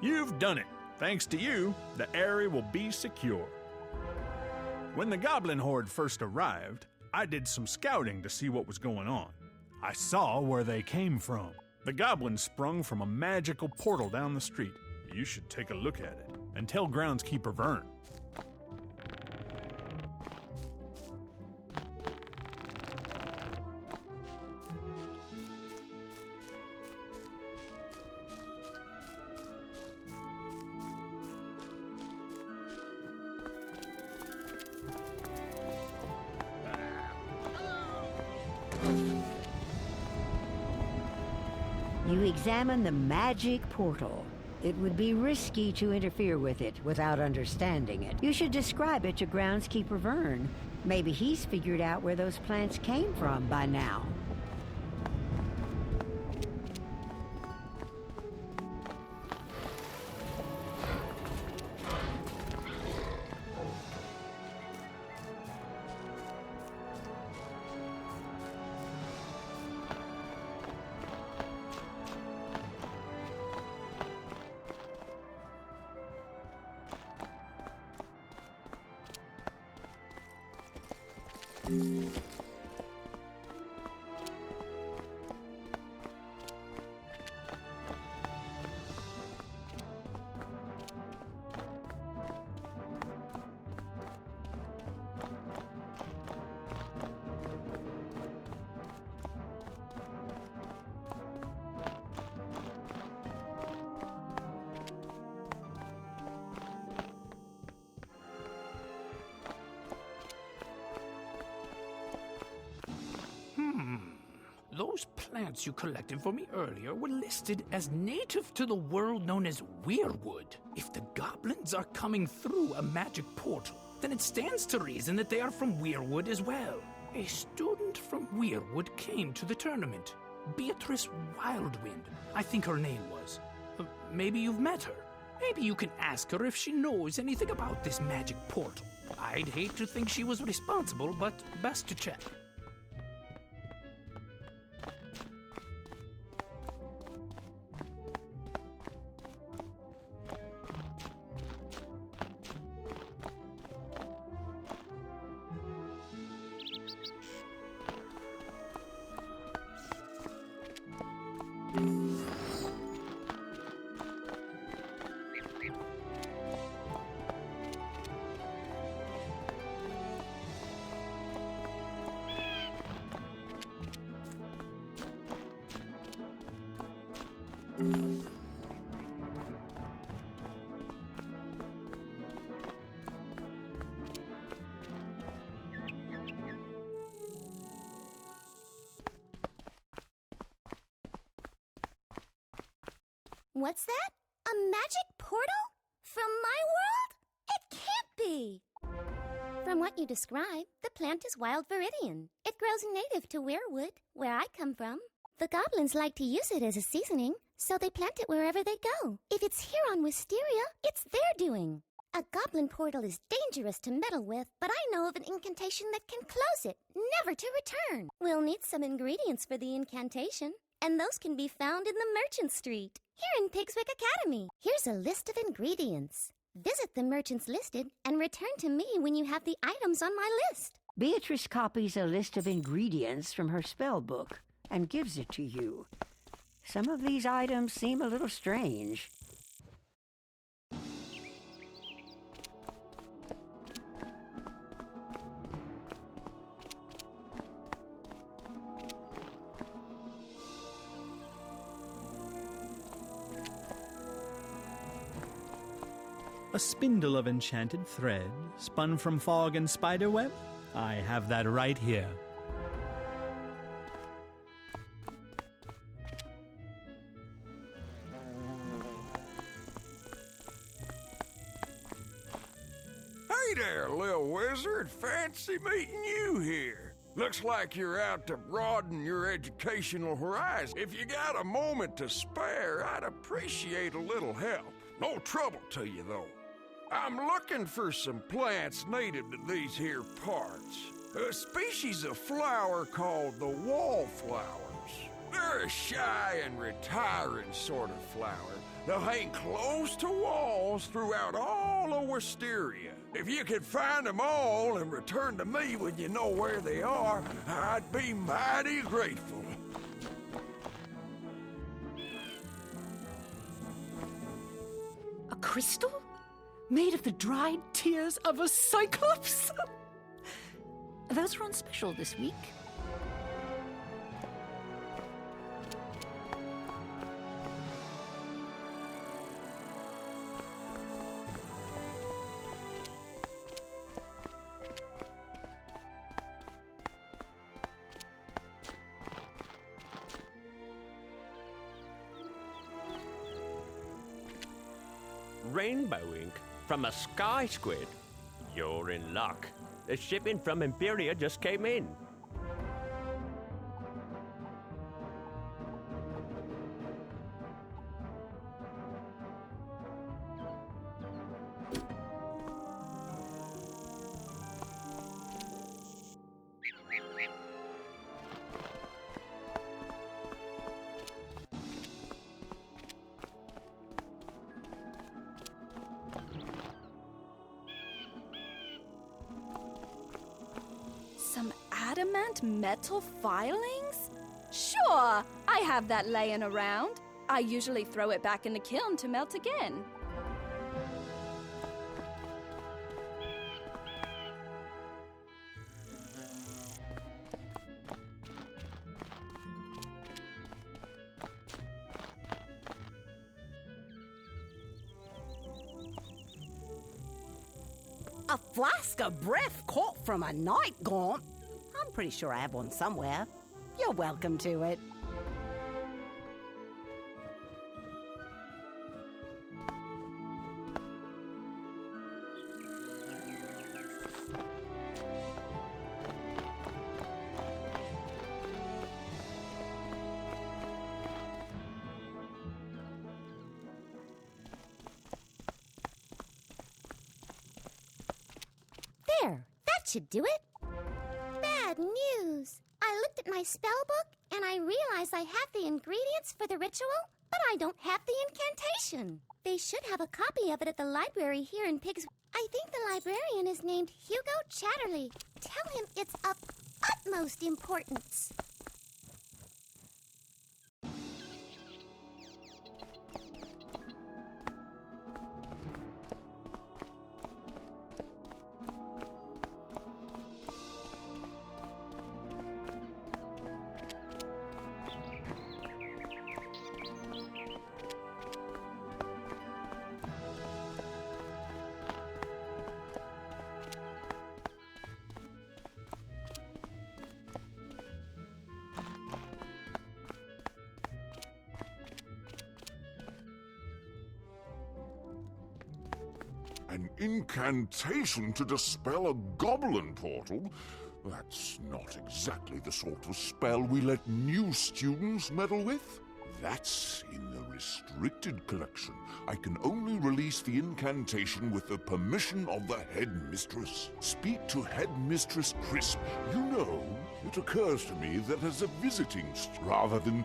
You've done it. Thanks to you, the area will be secure. When the Goblin Horde first arrived, I did some scouting to see what was going on. I saw where they came from. The goblins sprung from a magical portal down the street. You should take a look at it and tell Groundskeeper Vern. You examine the magic portal. It would be risky to interfere with it without understanding it. You should describe it to Groundskeeper Vern. Maybe he's figured out where those plants came from by now. Those plants you collected for me earlier were listed as native to the world known as Weirwood. If the goblins are coming through a magic portal, then it stands to reason that they are from Weirwood as well. A student from Weirwood came to the tournament. Beatrice Wildwind, I think her name was. Maybe you've met her. Maybe you can ask her if she knows anything about this magic portal. I'd hate to think she was responsible, but best to check. What's that? A magic portal? From my world? It can't be! From what you describe, the plant is wild viridian. It grows native to Weirwood, where I come from. The goblins like to use it as a seasoning, so they plant it wherever they go. If it's here on Wisteria, it's their doing. A goblin portal is dangerous to meddle with, but I know of an incantation that can close it, never to return. We'll need some ingredients for the incantation, and those can be found in the Merchant Street, here in Pigswick Academy. Here's a list of ingredients. Visit the merchants listed and return to me when you have the items on my list. Beatrice copies a list of ingredients from her spell book and gives it to you. Some of these items seem a little strange. A spindle of enchanted thread, spun from fog and spiderweb? I have that right here. Hey there, little wizard. Fancy meeting you here. Looks like you're out to broaden your educational horizon. If you got a moment to spare, I'd appreciate a little help. No trouble to you, though. I'm looking for some plants native to these here parts. A species of flower called the wallflowers. They're a shy and retiring sort of flower. They'll hang close to walls throughout all of Wisteria. If you could find them all and return to me when you know where they are, I'd be mighty grateful. A crystal? Made of the dried tears of a cyclops? Those are on special this week. Rainbow ink from a sky squid? You're in luck. The shipping from Imperia just came in. Some adamant metal filings? Sure, I have that laying around. I usually throw it back in the kiln to melt again. A flask of breath caught from a night gaunt? I'm pretty sure I have one somewhere. You're welcome to it. should do it. Bad news. I looked at my spell book and I realized I have the ingredients for the ritual, but I don't have the incantation. They should have a copy of it at the library here in Pigs. I think the librarian is named Hugo Chatterley. Tell him it's of utmost importance. An incantation to dispel a goblin portal? That's not exactly the sort of spell we let new students meddle with. That's in the restricted collection. I can only release the incantation with the permission of the headmistress. Speak to Headmistress Crisp. You know, it occurs to me that as a visiting rather than...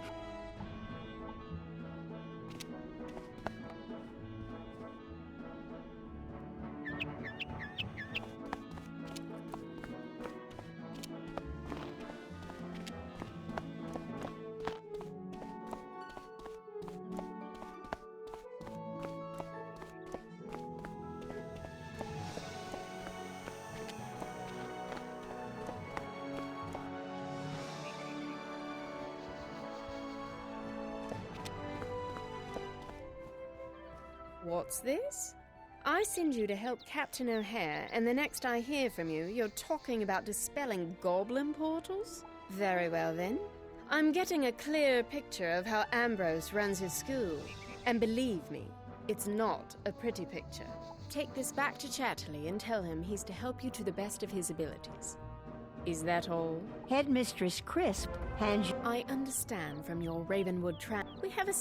What's this? I send you to help Captain O'Hare, and the next I hear from you, you're talking about dispelling goblin portals? Very well then. I'm getting a clear picture of how Ambrose runs his school. And believe me, it's not a pretty picture. Take this back to Chatterley and tell him he's to help you to the best of his abilities. Is that all? Headmistress Crisp hands you... I understand from your Ravenwood trap. We have a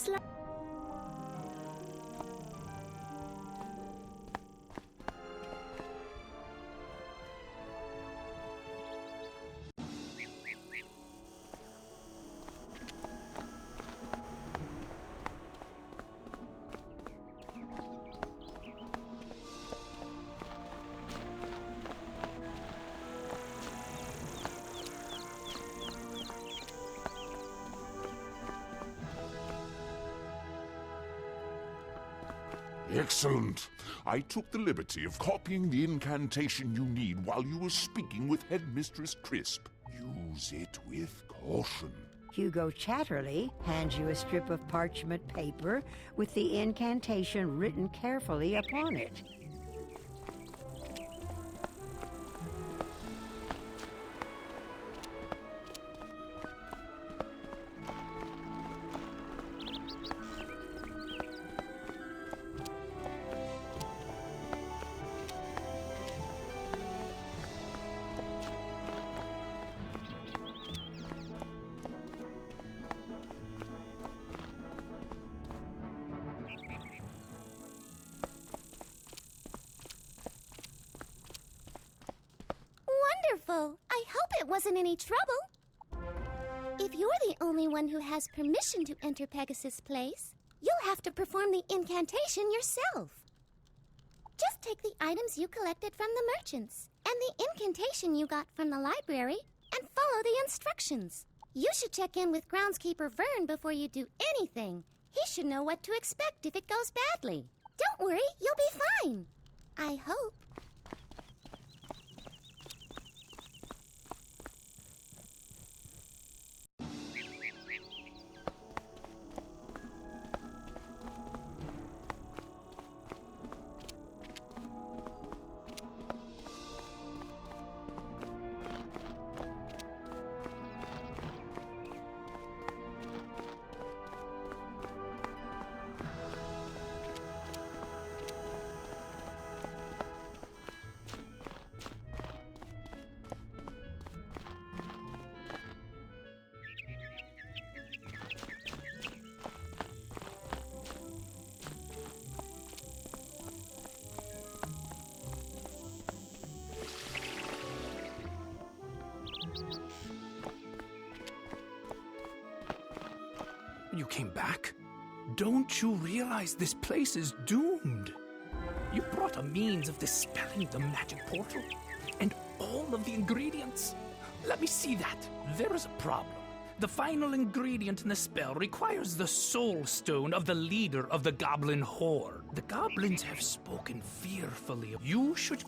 Excellent. I took the liberty of copying the incantation you need while you were speaking with Headmistress Crisp. Use it with caution. Hugo Chatterley hands you a strip of parchment paper with the incantation written carefully upon it. Wonderful! I hope it wasn't any trouble. If you're the only one who has permission to enter Pegasus Place, you'll have to perform the incantation yourself. Just take the items you collected from the merchants and the incantation you got from the library and follow the instructions. You should check in with Groundskeeper Vern before you do anything. He should know what to expect if it goes badly. Don't worry, you'll be fine. I hope. You came back? Don't you realize this place is doomed? You brought a means of dispelling the magic portal and all of the ingredients. Let me see that. There is a problem. The final ingredient in the spell requires the soul stone of the leader of the goblin horde. The goblins have spoken fearfully. You should...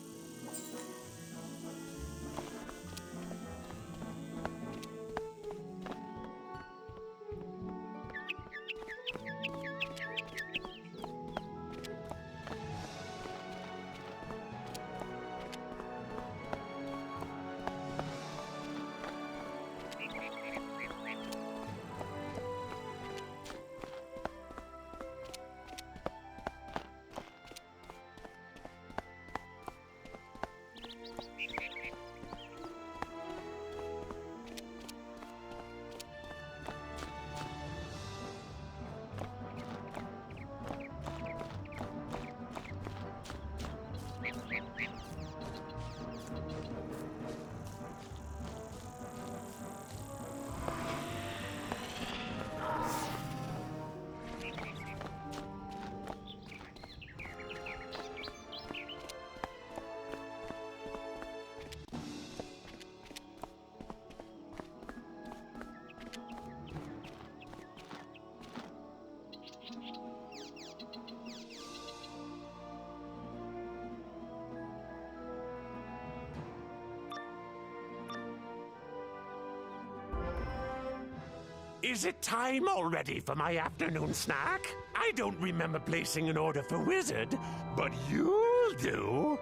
Is it time already for my afternoon snack? I don't remember placing an order for Wizard, but you'll do.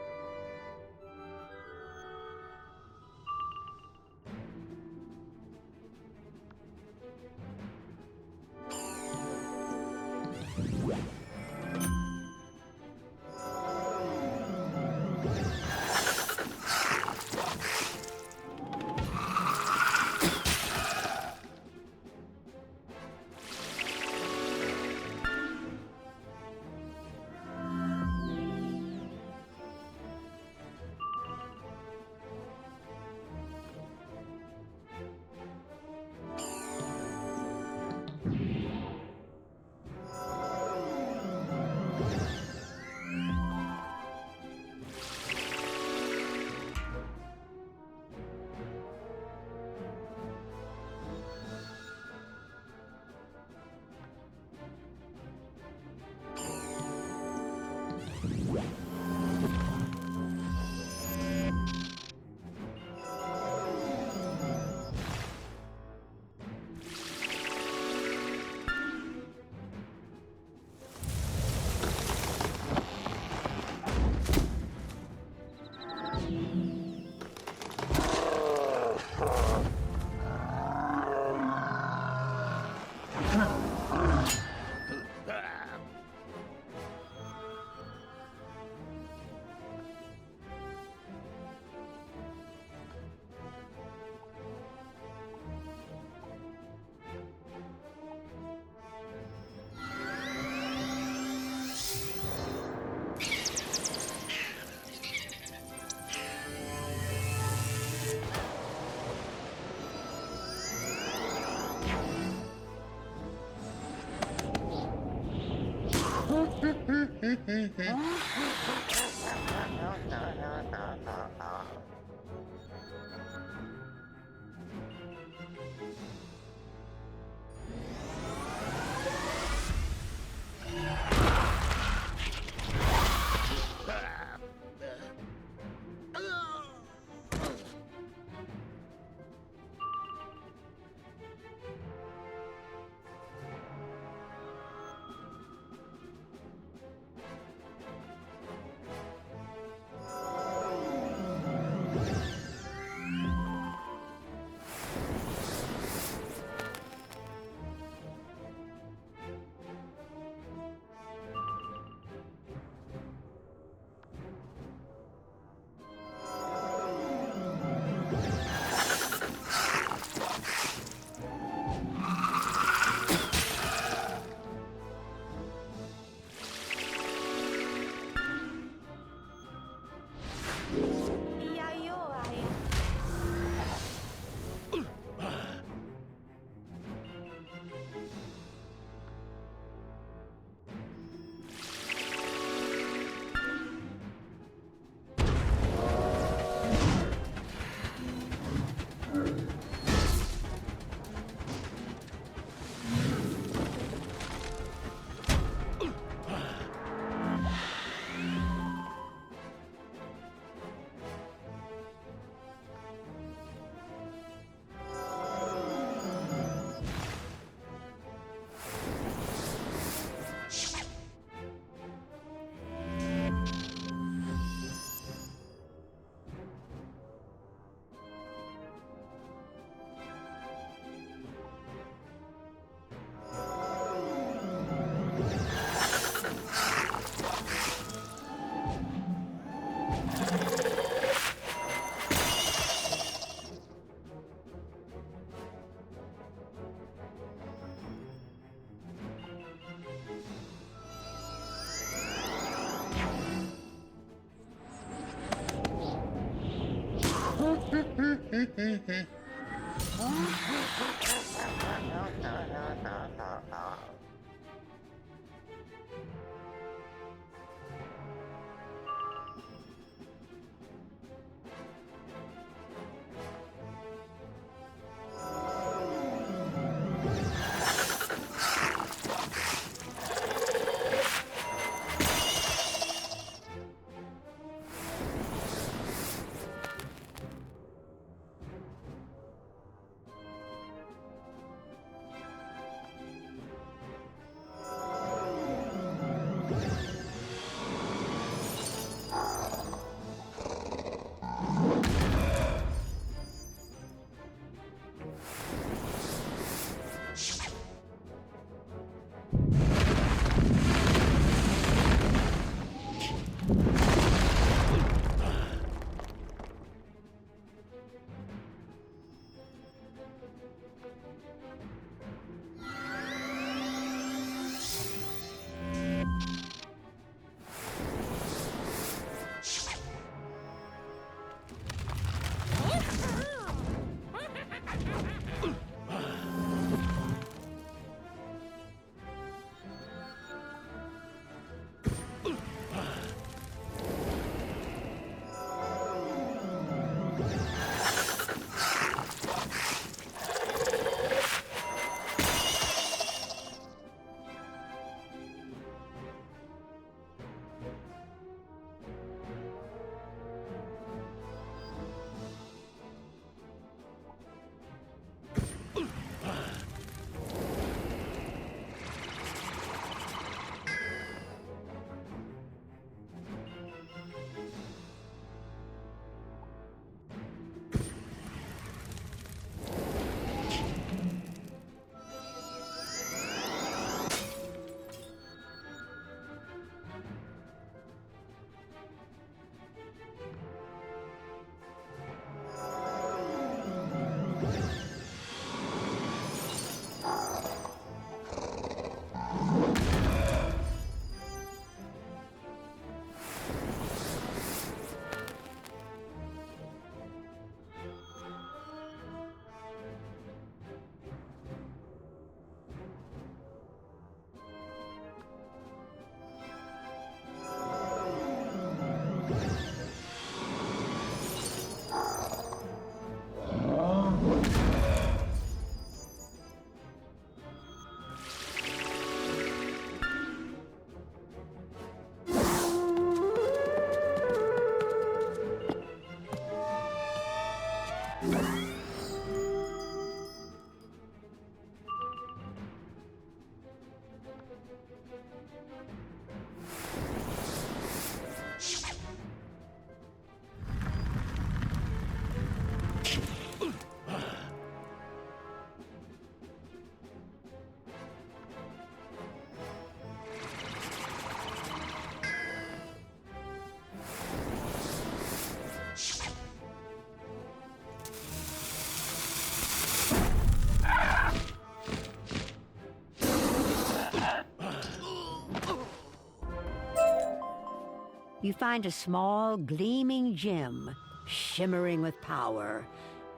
You find a small, gleaming gem, shimmering with power.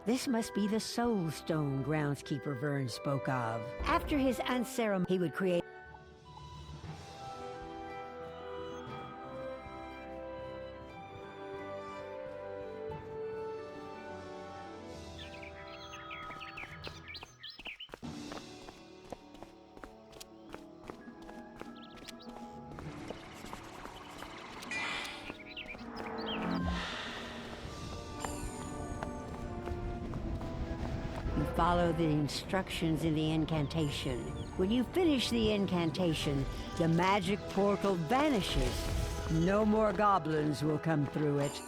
This must be the Soul Stone groundskeeper Vern spoke of. After his unceremonious, he would create follow the instructions in the incantation. When you finish the incantation, the magic portal vanishes. No more goblins will come through it.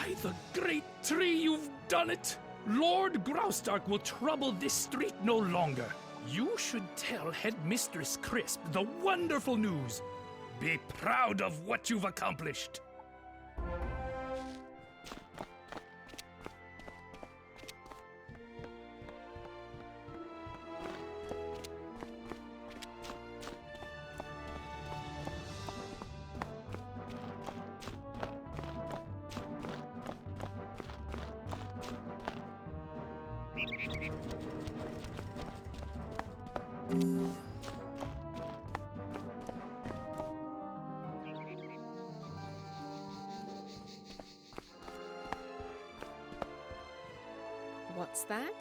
By the great tree, you've done it! Lord Graustark will trouble this street no longer. You should tell Headmistress Crisp the wonderful news. Be proud of what you've accomplished. What's that?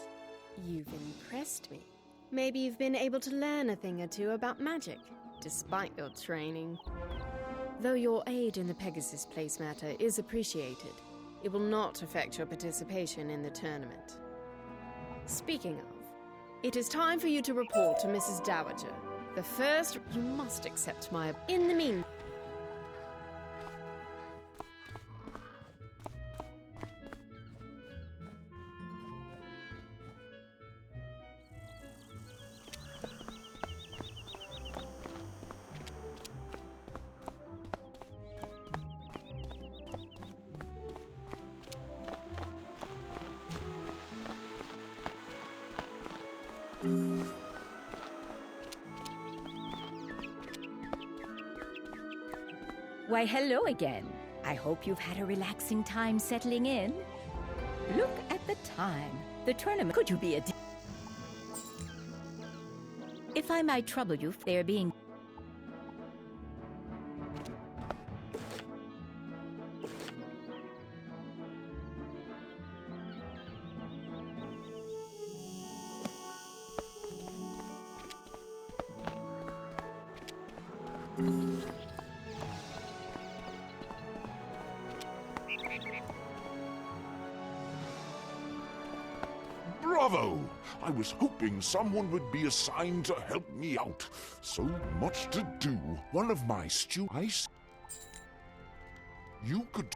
You've impressed me. Maybe you've been able to learn a thing or two about magic, despite your training. Though your aid in the Pegasus Place matter is appreciated, it will not affect your participation in the tournament. Speaking of, it is time for you to report to Mrs. Dowager. The first, you must accept my... In the meantime... Why, hello again. I hope you've had a relaxing time settling in. Look at the time. The tournament. Could you be a... If I might trouble you, they're being... Bravo! I was hoping someone would be assigned to help me out. So much to do. One of my students... You could...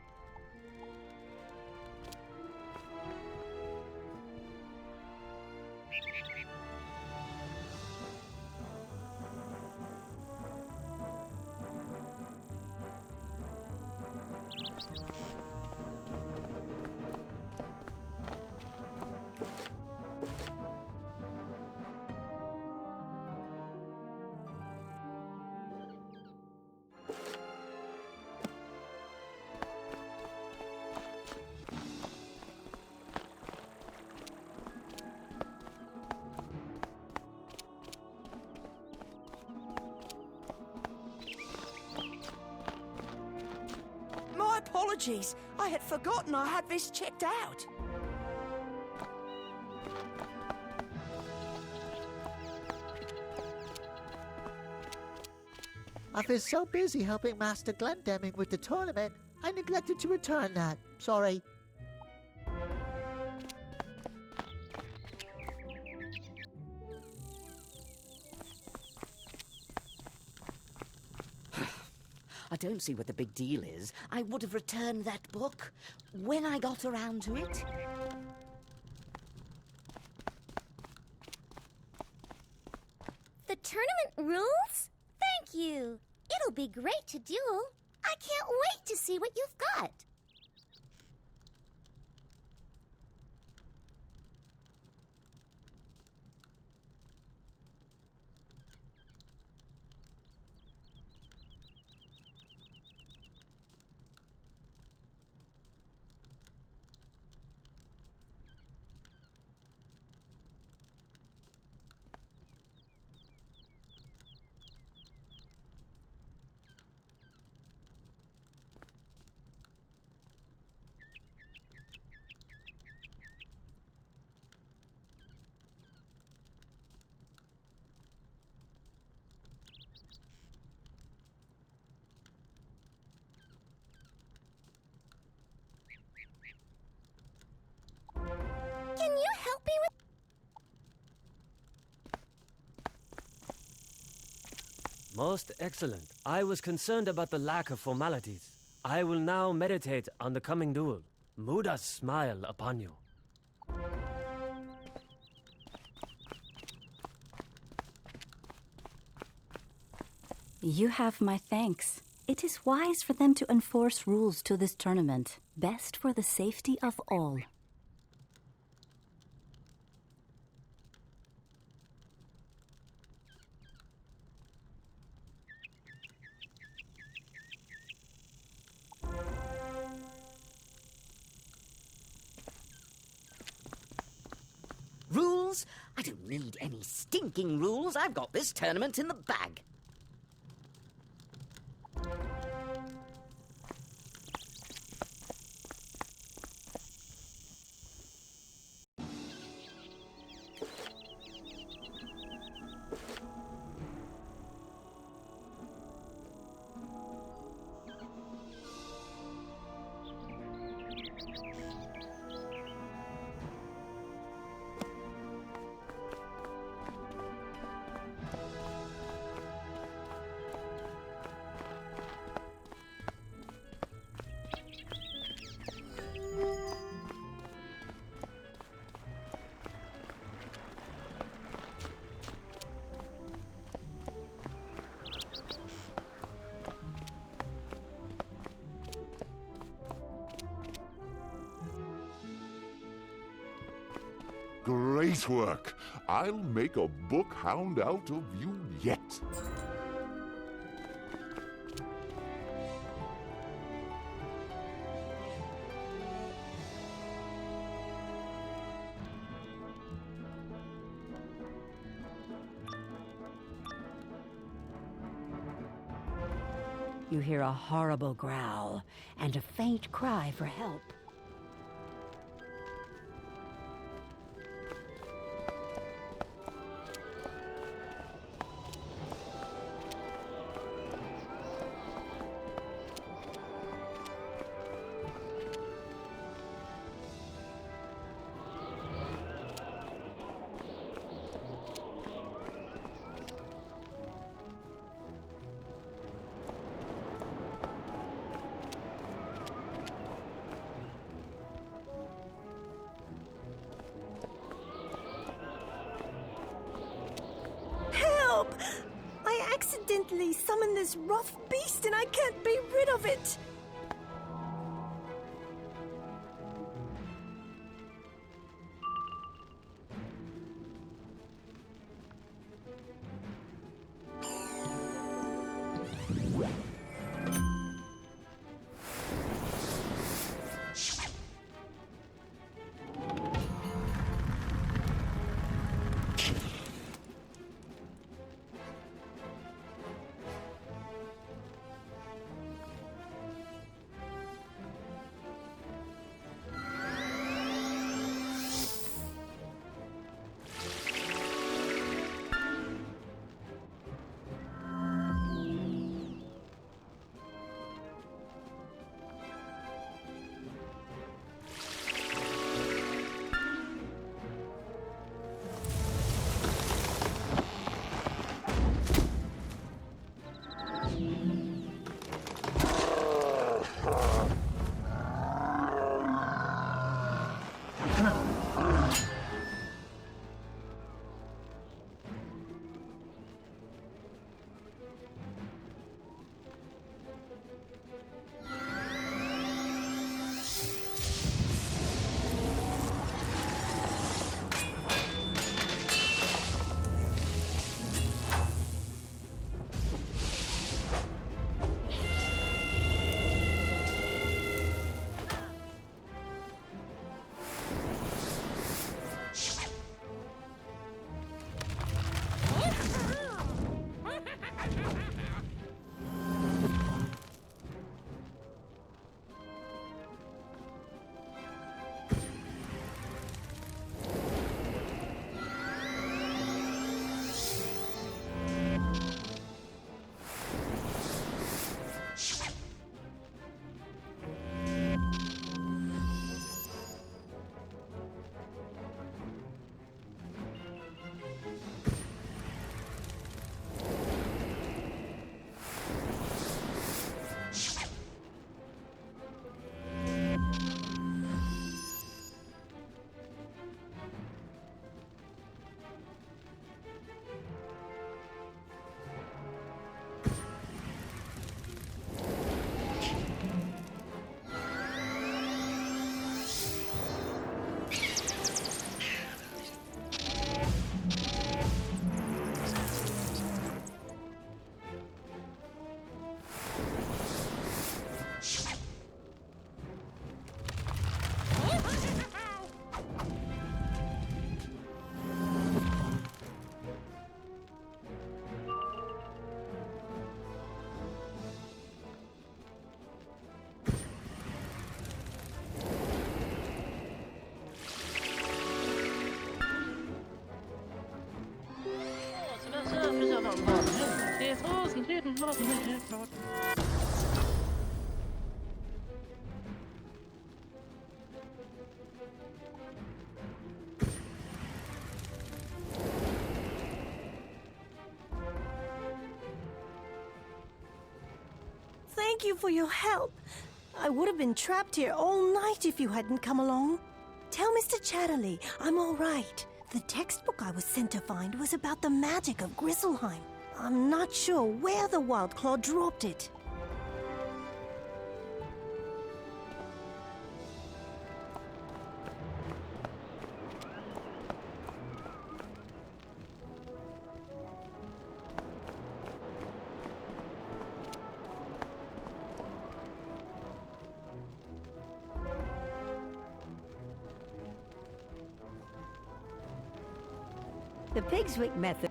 My apologies. I had forgotten I had this checked out. I've been so busy helping Master Glendemming with the tournament, I neglected to return that. Sorry. I don't see what the big deal is. I would have returned that book when I got around to it. The tournament rules? Thank you. It'll be great to duel. I can't wait to see what you've got. Can you help me with... Most excellent. I was concerned about the lack of formalities. I will now meditate on the coming duel. Muda's smile upon you. You have my thanks. It is wise for them to enforce rules to this tournament. Best for the safety of all. Rules? I don't need any stinking rules. I've got this tournament in the bag. Great work. I'll make a book hound out of you yet. You hear a horrible growl and a faint cry for help. Help! I accidentally summoned this rough beast and I can't be rid of it! Thank you for your help. I would have been trapped here all night if you hadn't come along. Tell Mr. Chatterley I'm all right. The textbook I was sent to find was about the magic of Grizzleheim. I'm not sure where the Wildclaw dropped it. The Pigswick method.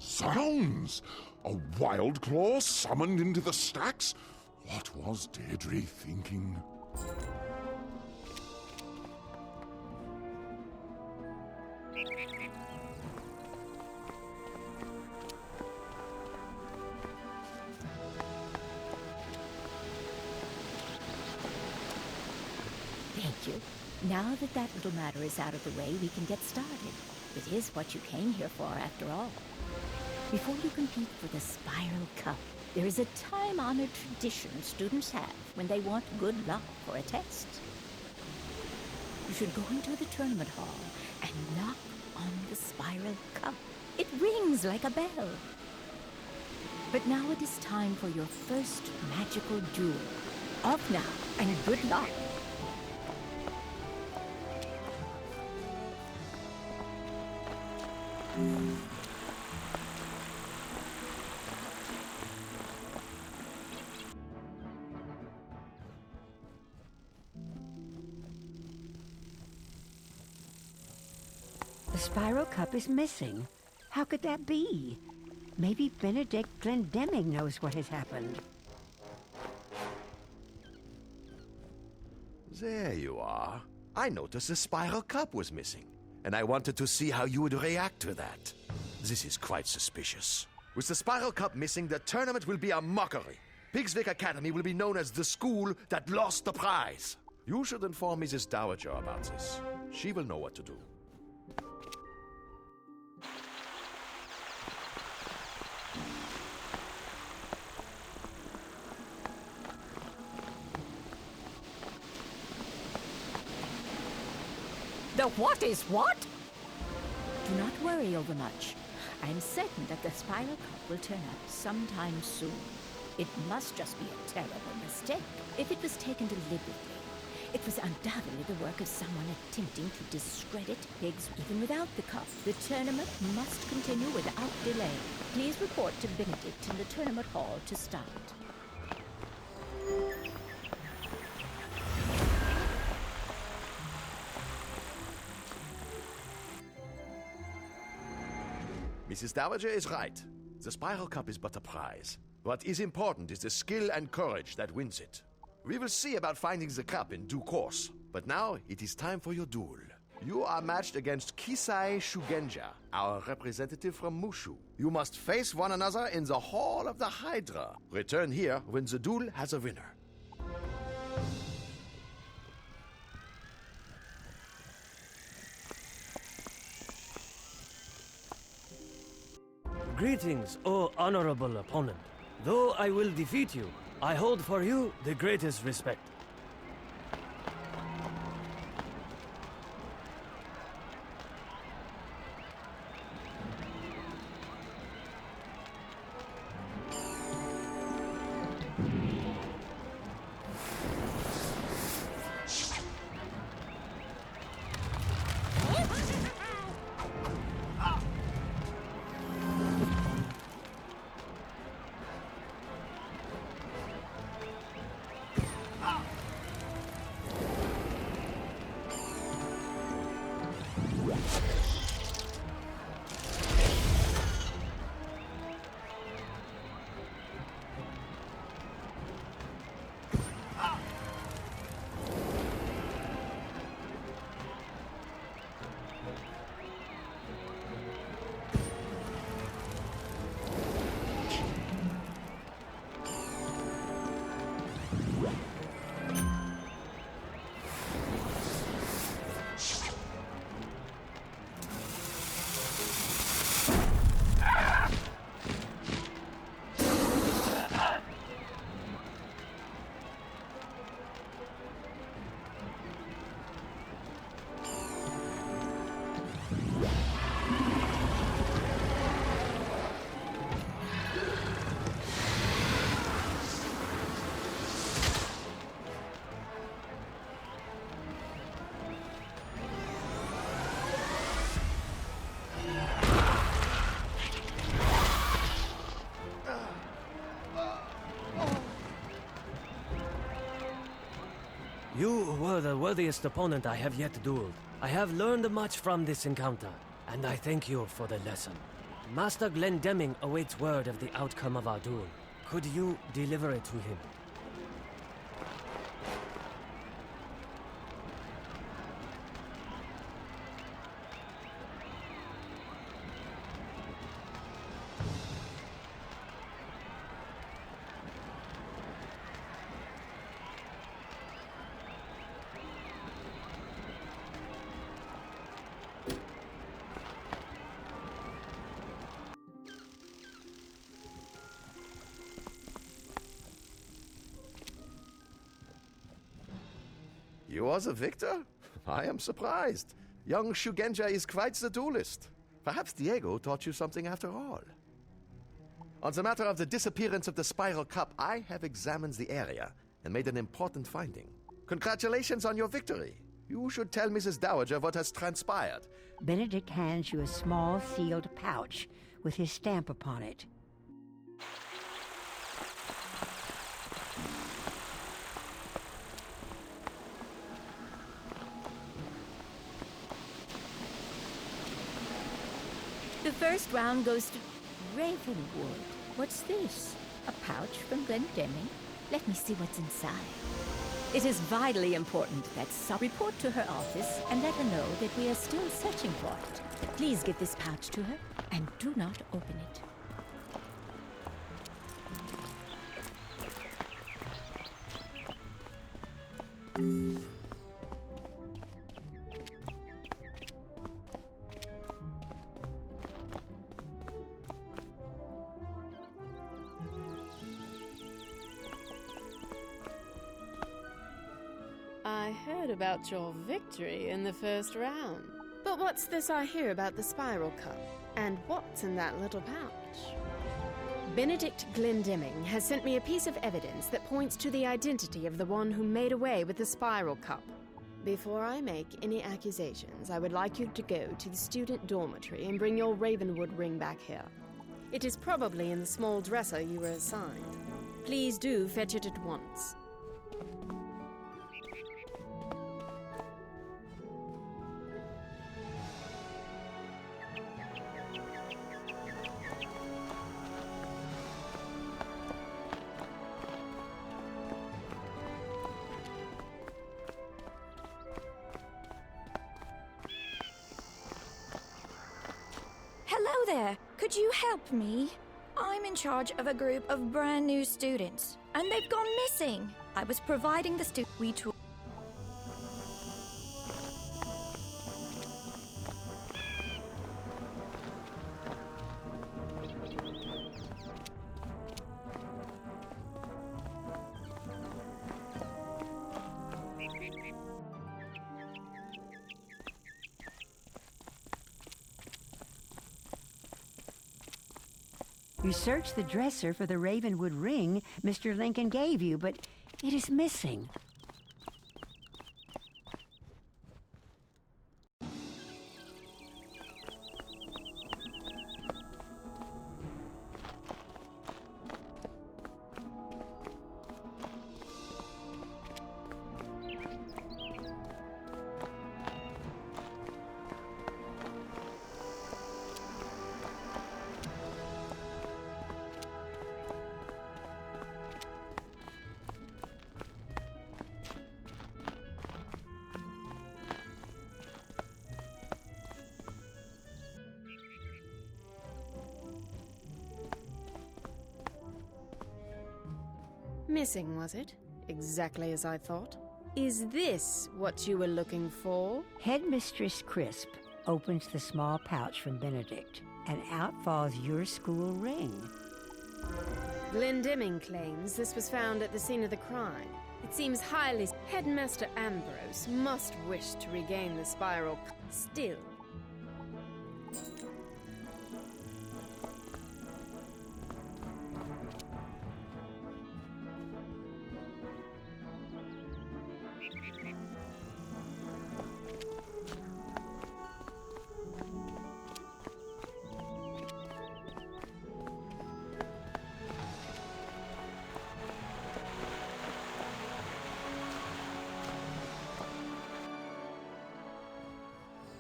Zounds! A Wildclaw summoned into the stacks? What was Deirdre thinking? Thank you. Now that that little matter is out of the way, we can get started. It is what you came here for, after all. Before you compete for the Spiral Cup, there is a time-honored tradition students have when they want good luck for a test. You should go into the tournament hall and knock on the Spiral Cup. It rings like a bell. But now it is time for your first magical duel. Off now, and good luck. The Spiral Cup is missing. How could that be? Maybe Benedict Glendemming knows what has happened. There you are. I noticed the Spiral Cup was missing, and I wanted to see how you would react to that. This is quite suspicious. With the Spiral Cup missing, the tournament will be a mockery. Pigswick Academy will be known as the school that lost the prize. You should inform Mrs. Dowager about this. She will know what to do. The what is what? Do not worry overmuch. I am certain that the Spiral Cup will turn up sometime soon. It must just be a terrible mistake. If it was taken deliberately, it was undoubtedly the work of someone attempting to discredit pigs even without the cup. The tournament must continue without delay. Please report to Benedict in the tournament hall to start. Mrs. Dowager is right. The Spiral Cup is but a prize. What is important is the skill and courage that wins it. We will see about finding the cup in due course. But now it is time for your duel. You are matched against Kisai Shugenja, our representative from Mushu. You must face one another in the Hall of the Hydra. Return here when the duel has a winner. Greetings, O honorable opponent. Though I will defeat you, I hold for you the greatest respect. You were the worthiest opponent I have yet dueled. I have learned much from this encounter, and I thank you for the lesson. Master Glendemming awaits word of the outcome of our duel. Could you deliver it to him? You are the victor? I am surprised. Young Shugenja is quite the duelist. Perhaps Diego taught you something after all. On the matter of the disappearance of the Spiral Cup, I have examined the area and made an important finding. Congratulations on your victory. You should tell Mrs. Dowager what has transpired. Benedict hands you a small sealed pouch with his stamp upon it. The first round goes to Ravenwood. What's this? A pouch from Glendemming? Let me see what's inside. It is vitally important that Sop report to her office and let her know that we are still searching for it. Please give this pouch to her and do not open it. I heard about your victory in the first round. But what's this I hear about the Spiral Cup? And what's in that little pouch? Benedict Glendemming has sent me a piece of evidence that points to the identity of the one who made away with the Spiral Cup. Before I make any accusations, I would like you to go to the student dormitory and bring your Ravenwood ring back here. It is probably in the small dresser you were assigned. Please do fetch it at once. Hello there. Could you help me? I'm in charge of a group of brand new students, and they've gone missing. I was providing the tool. You searched the dresser for the Ravenwood ring Mr. Lincoln gave you, but it is missing. Missing, was it? Exactly as I thought. Is this what you were looking for? Headmistress Crisp opens the small pouch from Benedict, and out falls your school ring. Glendemming claims this was found at the scene of the crime. It seems highly... Headmaster Ambrose must wish to regain the spiral still.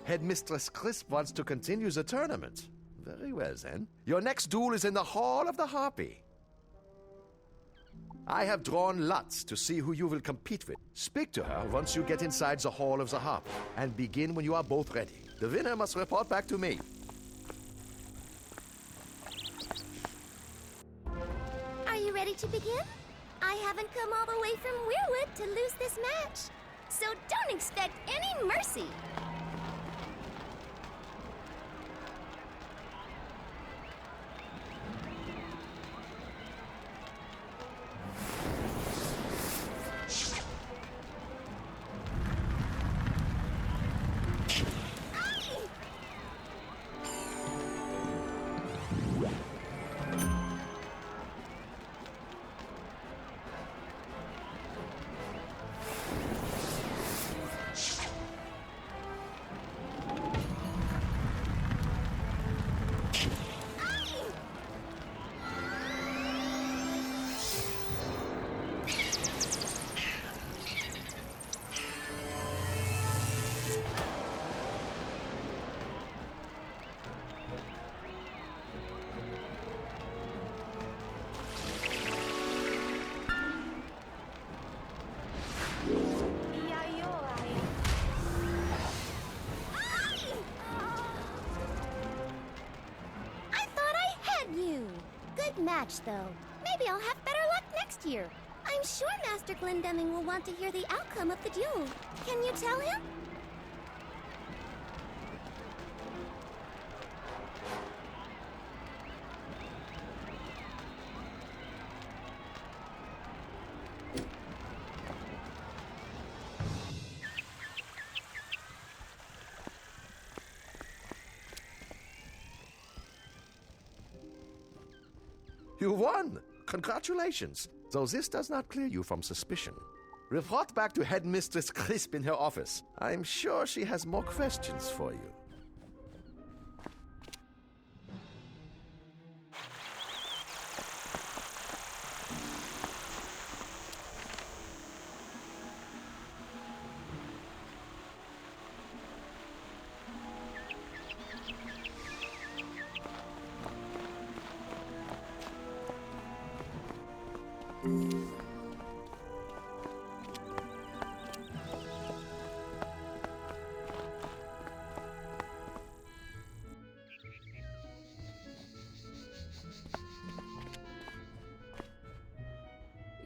Headmistress Crisp wants to continue the tournament. Very well, then. Your next duel is in the Hall of the Harpy. I have drawn lots to see who you will compete with. Speak to her once you get inside the Hall of the Harpy, and begin when you are both ready. The winner must report back to me. Are you ready to begin? I haven't come all the way from Weirwood to lose this match, so don't expect any mercy. Match, though. Maybe I'll have better luck next year. I'm sure Master Glendemming will want to hear the outcome of the duel. Can you tell him? You won! Congratulations! Though this does not clear you from suspicion. Report back to Headmistress Crisp in her office. I'm sure she has more questions for you.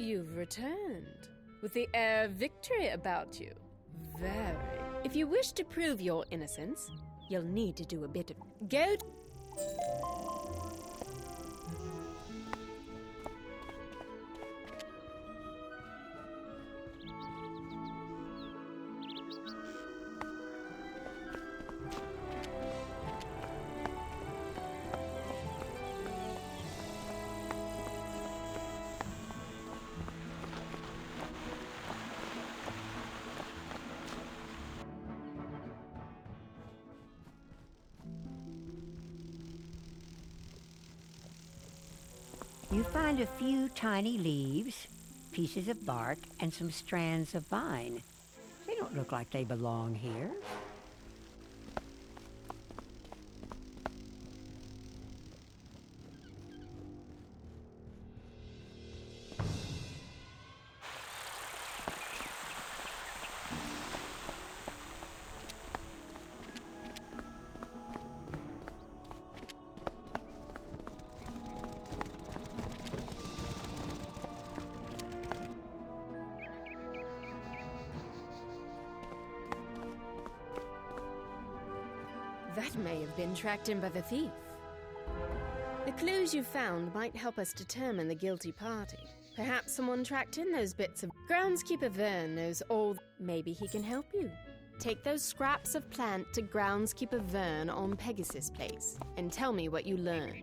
You've returned, with the air of victory about you. Very. If you wish to prove your innocence, you'll need to do a bit of... Go... You find a few tiny leaves, pieces of bark, and some strands of vine. They don't look like they belong here. That may have been tracked in by the thief. The clues you found might help us determine the guilty party. Perhaps someone tracked in those bits of... Groundskeeper Vern knows all... Maybe he can help you. Take those scraps of plant to Groundskeeper Vern on Pegasus Place and tell me what you learn.